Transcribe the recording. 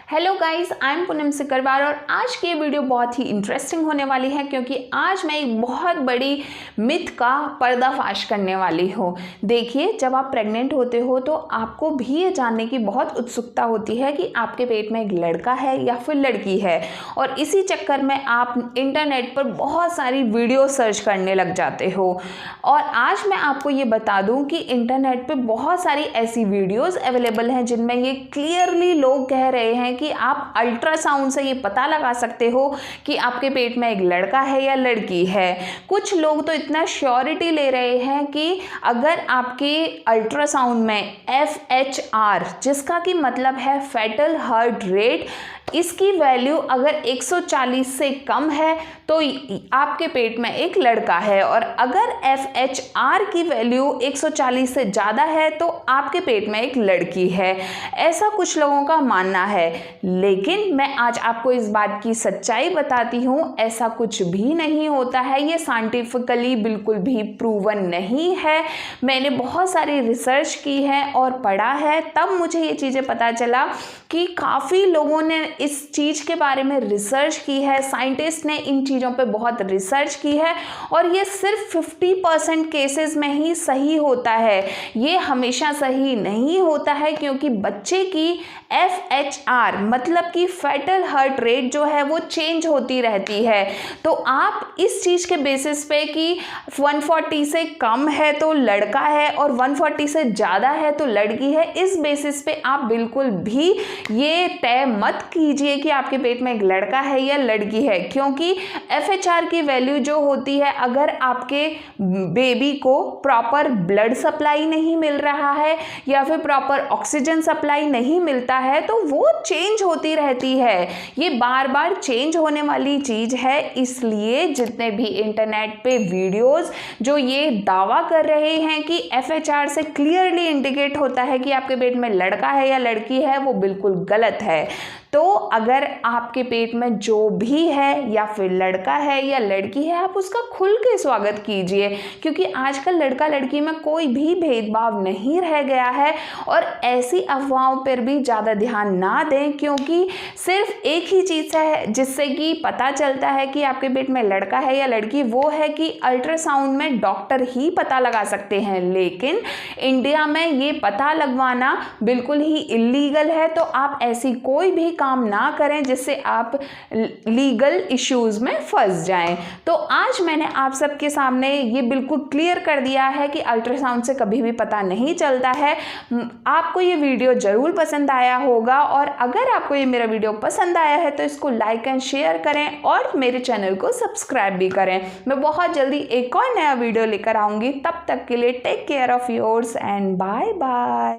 Hello guys, I am Poonam Sikarwar और आज की ये वीडियो बहुत ही इंटरेस्टिंग होने वाली है क्योंकि आज मैं एक बहुत बड़ी मिथ का पर्दाफाश करने वाली हूँ। देखिए, जब आप प्रेग्नेंट होते हो तो आपको भी ये जानने की बहुत उत्सुकता होती है कि आपके पेट में एक लड़का है या फिर लड़की है, और इसी चक्कर में आप इंटरनेट पर बहुत सारी वीडियो सर्च करने लग जाते हो। और आज मैं आपको ये बता दूँ कि इंटरनेट पर बहुत सारी ऐसी वीडियोज़ अवेलेबल हैं जिनमें ये क्लियरली लोग कह रहे हैं कि आप अल्ट्रासाउंड से ये पता लगा सकते हो कि आपके पेट में एक लड़का है या लड़की है। कुछ लोग तो इतना श्योरिटी ले रहे हैं कि अगर आपके अल्ट्रासाउंड में FHR, जिसका कि मतलब है फेटल हार्ट रेट, इसकी वैल्यू अगर 140 से कम है तो आपके पेट में एक लड़का है, और अगर FHR की वैल्यू 140 से ज़्यादा है तो आपके पेट में एक लड़की है। ऐसा कुछ लोगों का मानना है, लेकिन मैं आज आपको इस बात की सच्चाई बताती हूँ। ऐसा कुछ भी नहीं होता है, ये साइंटिफिकली बिल्कुल भी प्रूवन नहीं है। मैंने बहुत सारी रिसर्च की है और पढ़ा है, तब मुझे ये चीज़ें पता चला कि काफ़ी लोगों ने इस चीज़ के बारे में रिसर्च की है। साइंटिस्ट ने इन चीज़ों पे बहुत रिसर्च की है और ये सिर्फ 50% केसेस में ही सही होता है। ये हमेशा सही नहीं होता है क्योंकि बच्चे की FHR मतलब कि फेटल हार्ट रेट जो है वो चेंज होती रहती है। तो आप इस चीज़ के बेसिस पे कि 140 से कम है तो लड़का है और 140 से ज़्यादा है तो लड़की है, इस बेसिस पे आप बिल्कुल भी ये तय मत कीजिए कि आपके पेट में एक लड़का है या लड़की है, क्योंकि FHR की वैल्यू जो होती है, अगर आपके बेबी को प्रॉपर ब्लड सप्लाई नहीं मिल रहा है या फिर प्रॉपर ऑक्सीजन सप्लाई नहीं मिलता है तो वो चेंज होती रहती है। ये बार बार चेंज होने वाली चीज़ है, इसलिए जितने भी इंटरनेट पे वीडियोस जो ये दावा कर रहे हैं कि FHR से क्लियरली इंडिकेट होता है कि आपके पेट में लड़का है या लड़की है, वो बिल्कुल गलत है। तो अगर आपके पेट में जो भी है या फिर लड़का है या लड़की है, आप उसका खुल के स्वागत कीजिए, क्योंकि आजकल लड़का लड़की में कोई भी भेदभाव नहीं रह गया है। और ऐसी अफवाहों पर भी ज़्यादा ध्यान ना दें, क्योंकि सिर्फ एक ही चीज़ है जिससे कि पता चलता है कि आपके पेट में लड़का है या लड़की, वो है कि अल्ट्रासाउंड में डॉक्टर ही पता लगा सकते हैं। लेकिन इंडिया में ये पता लगवाना बिल्कुल ही इलीगल है, तो आप ऐसी कोई भी काम ना करें जिससे आप लीगल इश्यूज में फंस जाएं। तो आज मैंने आप सबके सामने ये बिल्कुल क्लियर कर दिया है कि अल्ट्रासाउंड से कभी भी पता नहीं चलता है। आपको ये वीडियो जरूर पसंद आया होगा, और अगर आपको ये मेरा वीडियो पसंद आया है तो इसको लाइक एंड शेयर करें और मेरे चैनल को सब्सक्राइब भी करें। मैं बहुत जल्दी एक और नया वीडियो लेकर आऊंगी, तब तक के लिए take care of yours and bye bye.